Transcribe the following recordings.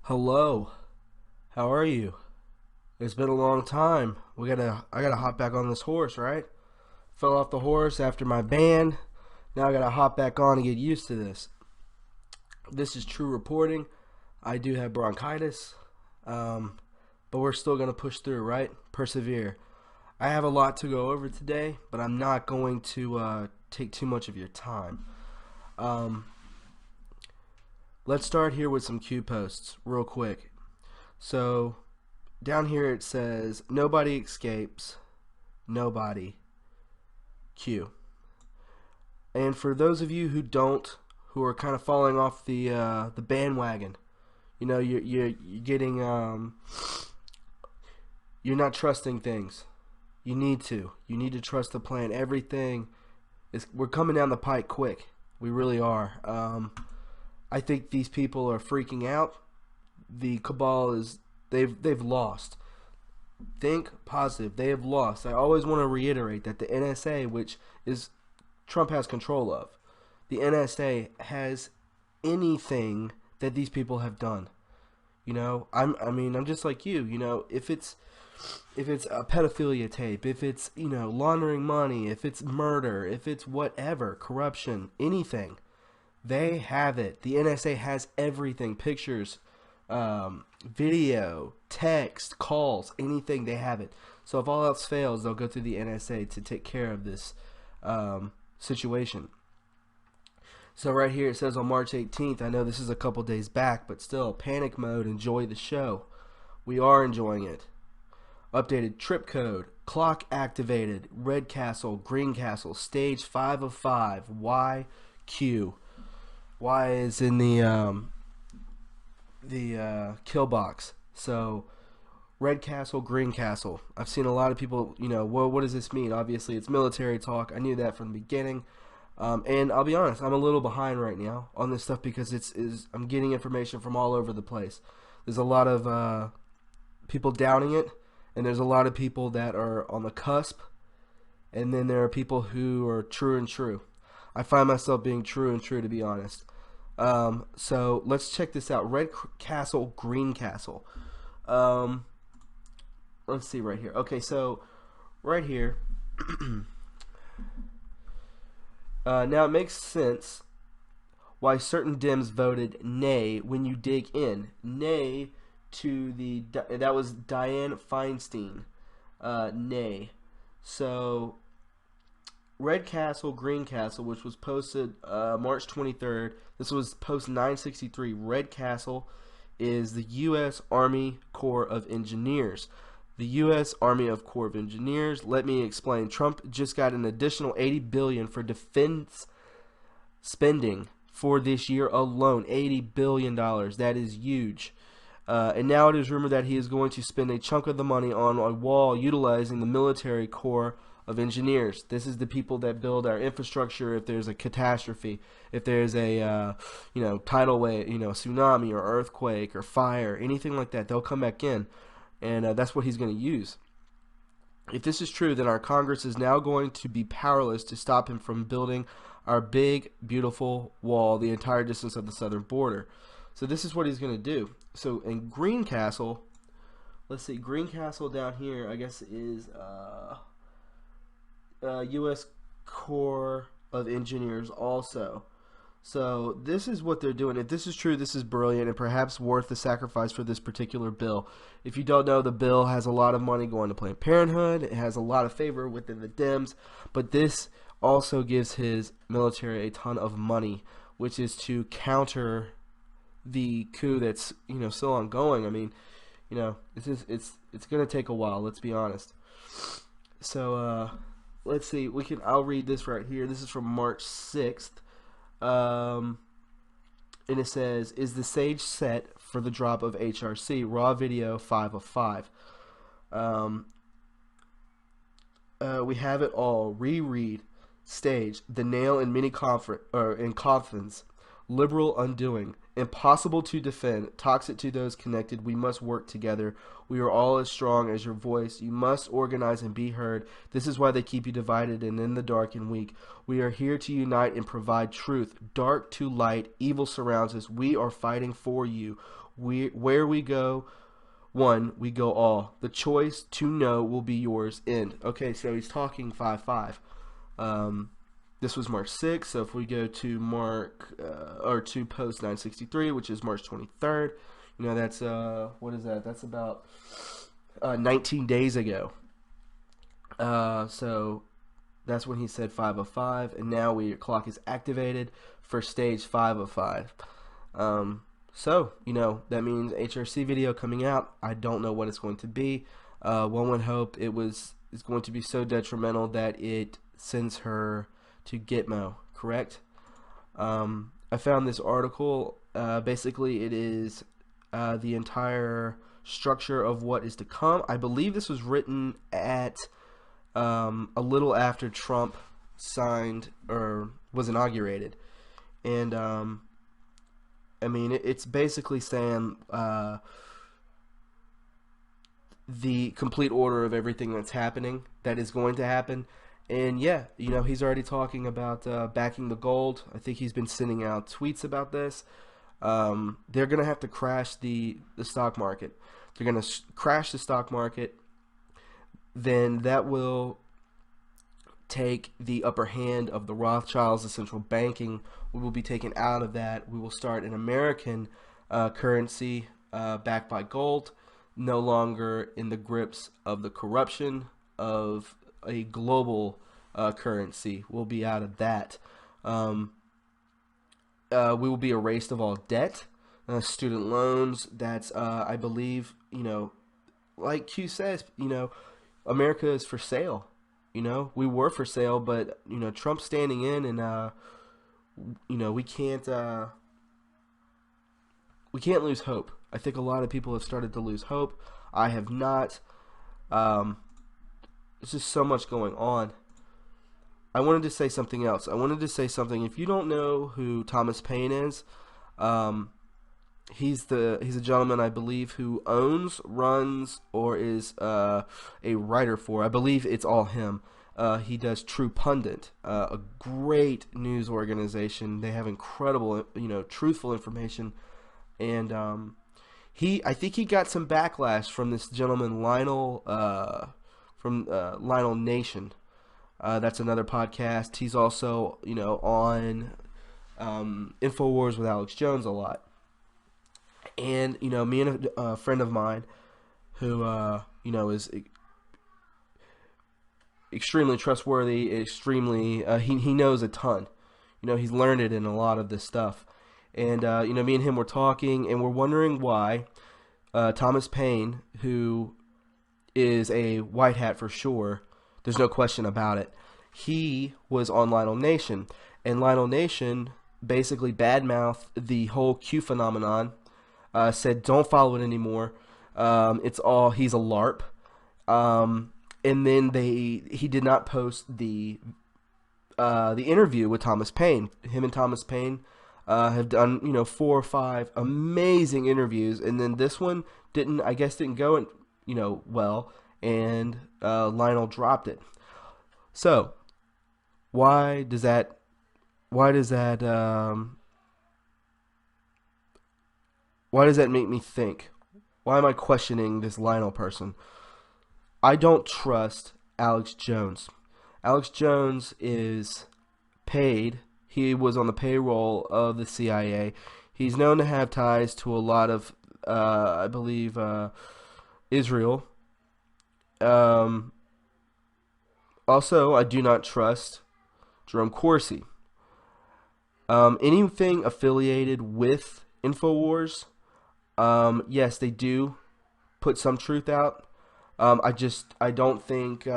Hello, how are you? It's been a long time. I gotta hop back on this horse, right? Fell off the horse after my ban. Now I gotta hop back on and get used to this. This is true reporting. I do have bronchitis, um, but we're still gonna push through, right? Persevere. I have a lot to go over today, but I'm not going to take too much of your time. Um, let's start here with some Q posts, real quick. So down here it says nobody escapes, nobody Q. And for those of you who are kind of falling off the bandwagon, you're getting you're not trusting things. You need to trust the plan. Everything is we're coming down the pike quick. We really are. I think these people are freaking out. The cabal is they've lost. Think positive. They have lost. I always want to reiterate that the NSA, which is Trump has control of, the NSA has anything that these people have done. I'm just like you. If it's a pedophilia tape, if it's laundering money, if it's murder, if it's whatever, corruption, anything, they have it. The NSA has everything: pictures, video, text, calls, anything. They have it. So if all else fails, they'll go through the NSA to take care of this situation. So right here it says on March 18th, I know this is a couple days back, but still, panic mode, enjoy the show. We are enjoying it. Updated trip code, clock activated, red castle, green castle, stage 5 of 5, Y, Q. Y is in the kill box. So red castle, green castle. I've seen a lot of people, well, what does this mean? Obviously, it's military talk. I knew that from the beginning. And I'll be honest, I'm a little behind right now on this stuff because I'm getting information from all over the place. There's a lot of people doubting it, and there's a lot of people that are on the cusp, and then there are people who are true and true. I find myself being true and true, to be honest. So let's check this out. Red castle, green castle. Let's see right here. Okay, so right here. Now it makes sense why certain Dems voted nay when you dig in. Nay to that was Dianne Feinstein. Nay. So Red Castle, Green Castle, which was posted March 23rd. This was post 963. Red Castle is the U.S. Army Corps of Engineers. The U.S. Army of Corps of Engineers. Let me explain. Trump just got an additional $80 billion for defense spending for this year alone. $80 billion. That is huge. And now it is rumored that he is going to spend a chunk of the money on a wall utilizing the military corps of engineers. This is the people that build our infrastructure if there's a catastrophe, if there's a tidal wave, tsunami or earthquake or fire, anything like that. They'll come back in, and that's what he's going to use. If this is true, then our Congress is now going to be powerless to stop him from building our big, beautiful wall the entire distance of the southern border. So this is what he's going to do. So in Green Castle, let's see, Green Castle down here, I guess is U.S. Corps of Engineers also. So this is what they're doing. If this is true, this is brilliant and perhaps worth the sacrifice for this particular bill. If you don't know, the bill has a lot of money going to Planned Parenthood. It has a lot of favor within the Dems. But this also gives his military a ton of money, which is to counter the coup that's still ongoing. I mean, it's going to take a while. Let's be honest. So let's see. I'll read this right here. This is from March 6th. And it says, is the stage set for the drop of HRC? Raw video 5 of 5. We have it all. Reread. Stage. The nail in many coffins. Liberal undoing. Impossible to defend. Toxic to those connected. We must work together. We are all as strong as your voice. You must organize and be heard. This is why they keep you divided and in the dark and weak. We are here to unite and provide truth. Dark to light. Evil surrounds us. We are fighting for you. Where we go, one, we go all. The choice to know will be yours. End. Okay, so he's talking 5-5. Um, this was March 6th, so if we go to or to post 963, which is March 23rd, that's what is that? That's about 19 days ago. So that's when he said 505, and now your clock is activated for stage 505. So that means HRC video coming out. I don't know what it's going to be. One would hope it's going to be so detrimental that it sends her to Gitmo. Correct? I found this article. Basically, it is the entire structure of what is to come. I believe this was written at a little after Trump signed or was inaugurated, and I mean it's basically saying the complete order of everything that's happening, that is going to happen. And yeah, he's already talking about backing the gold. I think he's been sending out tweets about this. They're gonna have to crash the stock market. They're gonna crash the stock market. Then that will take the upper hand of the Rothschilds, the central banking. We will be taken out of that. We will start an American currency backed by gold, no longer in the grips of the corruption of a global currency. We'll be out of that. We will be erased of all debt, student loans. That's I believe, like Q says, America is for sale. We were for sale, but Trump's standing in, and we can't lose hope. I think a lot of people have started to lose hope. I have not. There's just so much going on. I wanted to say something else. If you don't know who Thomas Paine is, he's a gentleman, I believe, who owns, runs, or is a writer for, I believe it's all him. He does True Pundit, a great news organization. They have incredible, truthful information, and I think he got some backlash from this gentleman Lionel from Lionel Nation. That's another podcast. He's also on Infowars with Alex Jones a lot. And me and a friend of mine who is extremely trustworthy, extremely he knows a ton. He's learned it in a lot of this stuff. And me and him were talking, and we're wondering why Thomas Paine, who is a white hat for sure, there's no question about it, he was on Lionel Nation, and Lionel Nation basically badmouthed the whole Q phenomenon. Said don't follow it anymore. He's a LARP. And then he did not post the interview with Thomas Paine. Him and Thomas Paine have done 4 or 5 amazing interviews, and then this one didn't go well, and Lionel dropped it. So why does that make me think? Why am I questioning this Lionel person? I don't trust Alex Jones. Alex Jones is paid. He was on the payroll of the CIA. He's known to have ties to a lot of, I believe, Israel. Also, I do not trust Jerome Corsi. Anything affiliated with Infowars, yes, they do put some truth out. I don't think,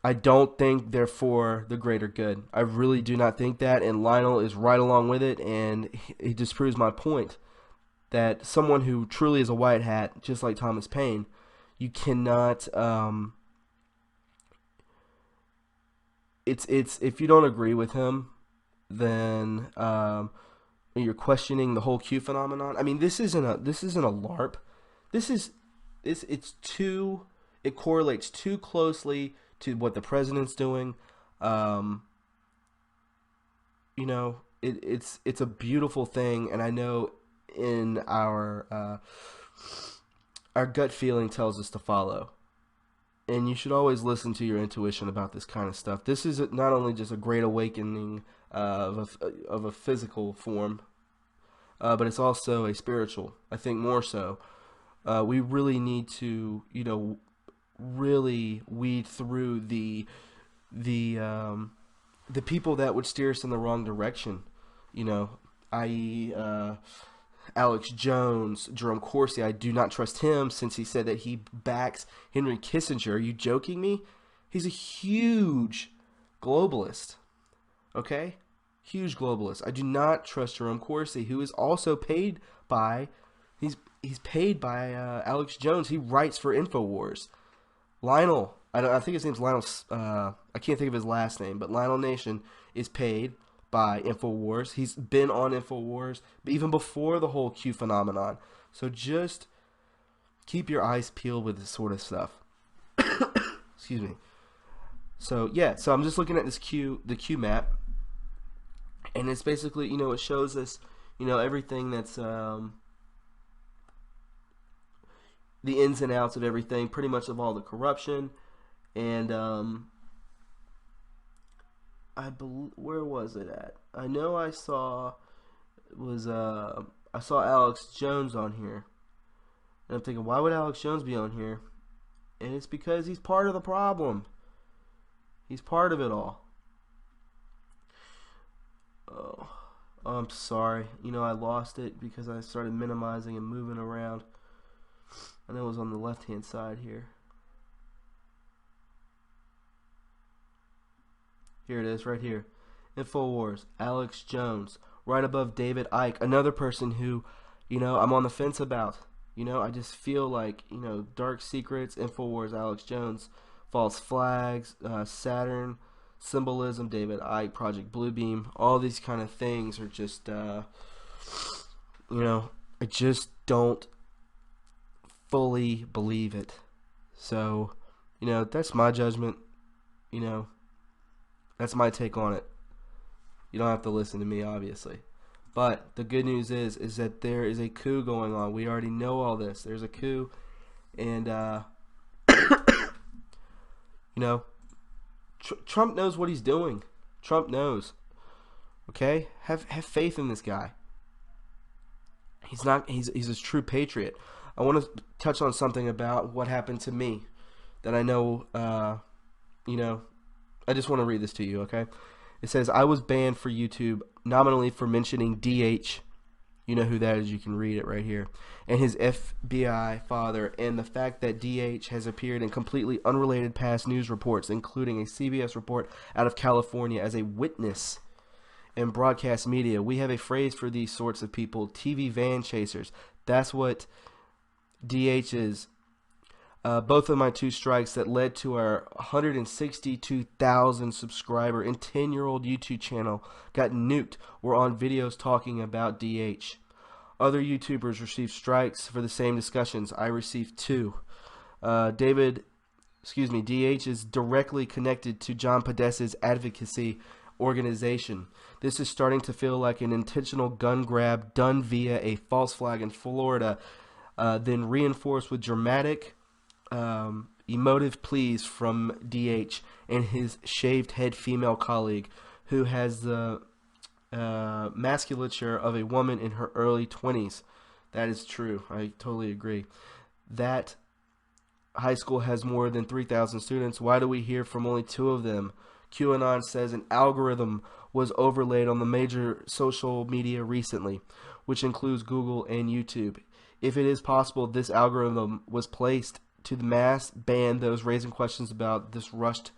I don't think they're for the greater good. I really do not think that, and Lionel is right along with it, and he disproves my point that someone who truly is a white hat, just like Thomas Paine, you cannot, it's if you don't agree with him, then you're questioning the whole Q phenomenon. I mean, this isn't a LARP. It correlates too closely to what the president's doing. it's a beautiful thing, and I know in our gut feeling tells us to follow. And you should always listen to your intuition about this kind of stuff. This is not only just a great awakening of a physical form, but it's also a spiritual. I think more so. We really need to, really weed through the the people that would steer us in the wrong direction. You know, i.e., Alex Jones, Jerome Corsi. I do not trust him since he said that he backs Henry Kissinger. Are you joking me? He's a huge globalist. Okay? Huge globalist. I do not trust Jerome Corsi, who is also paid by he's paid by Alex Jones. He writes for InfoWars. Lionel, I think his name's Lionel. I can't think of his last name, but Lionel Nation is paid by InfoWars. He's been on InfoWars even before the whole Q phenomenon. So just keep your eyes peeled with this sort of stuff. Excuse me. So yeah, so I'm just looking at the Q map, and it's basically, it shows us, everything that's the ins and outs of everything, pretty much of all the corruption, and where was it at? I know I saw Alex Jones on here, and I'm thinking, why would Alex Jones be on here? And it's because he's part of the problem. He's part of it all. Oh, I'm sorry. I lost it because I started minimizing and moving around. I know it was on the left-hand side here. Here it is, right here. InfoWars, Alex Jones, right above David Icke, another person who, I'm on the fence about. I just feel like, Dark Secrets, InfoWars, Alex Jones, False Flags, Saturn, Symbolism, David Icke, Project Bluebeam, all these kind of things are just, I just don't fully believe it. So, that's my judgment. That's my take on it. You don't have to listen to me, obviously. But the good news is that there is a coup going on. We already know all this. There's a coup, and Trump knows what he's doing. Trump knows. Okay, have faith in this guy. He's not. He's a true patriot. I want to touch on something about what happened to me that I know. I just want to read this to you. Okay. It says, I was banned for YouTube nominally for mentioning DH. You know who that is. You can read it right here. And his FBI father, and the fact that DH has appeared in completely unrelated past news reports, including a CBS report out of California, as a witness in broadcast media. We have a phrase for these sorts of people: TV van chasers. That's what DH is. Both of my two strikes that led to our 162,000 subscriber and 10-year-old YouTube channel got nuked were on videos talking about DH. Other YouTubers received strikes for the same discussions. I received 2. DH is directly connected to John Podesta's advocacy organization. This is starting to feel like an intentional gun grab done via a false flag in Florida, then reinforced with dramatic emotive pleas from DH and his shaved head female colleague, who has the musculature of a woman in her early 20s. That is true. I totally agree. That high school has more than 3,000 students. Why do we hear from only 2 of them? Q-Anon says an algorithm was overlaid on the major social media recently, which includes Google and YouTube. If it is possible, this algorithm was placed to the mass ban those raising questions about this rushed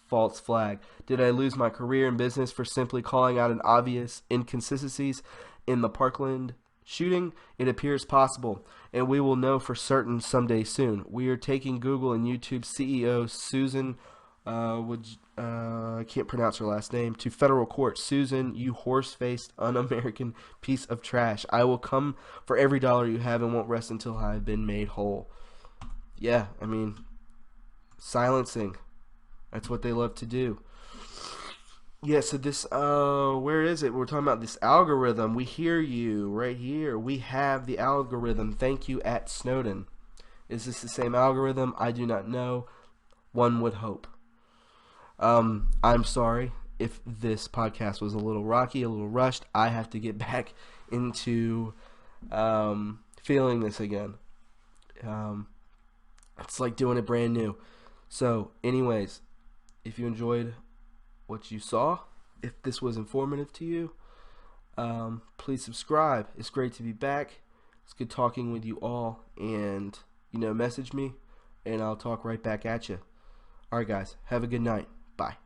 false flag. Did I lose my career in business for simply calling out an obvious inconsistencies in the Parkland shooting? It appears possible, and we will know for certain someday soon. We are taking Google and YouTube CEO Susan, I can't pronounce her last name, to federal court. Susan, you horse-faced, un-American piece of trash. I will come for every dollar you have and won't rest until I have been made whole. Yeah, I mean, silencing. That's what they love to do. Yeah, so this where is it? We're talking about this algorithm. We hear you right here. We have the algorithm. Thank you at Snowden. Is this the same algorithm? I do not know. One would hope. I'm sorry if this podcast was a little rocky, a little rushed. I have to get back into feeling this again. Um, it's like doing it brand new. So, anyways, if you enjoyed what you saw, if this was informative to you, please subscribe. It's great to be back. It's good talking with you all, and message me, and I'll talk right back at you. All right, guys, have a good night. Bye.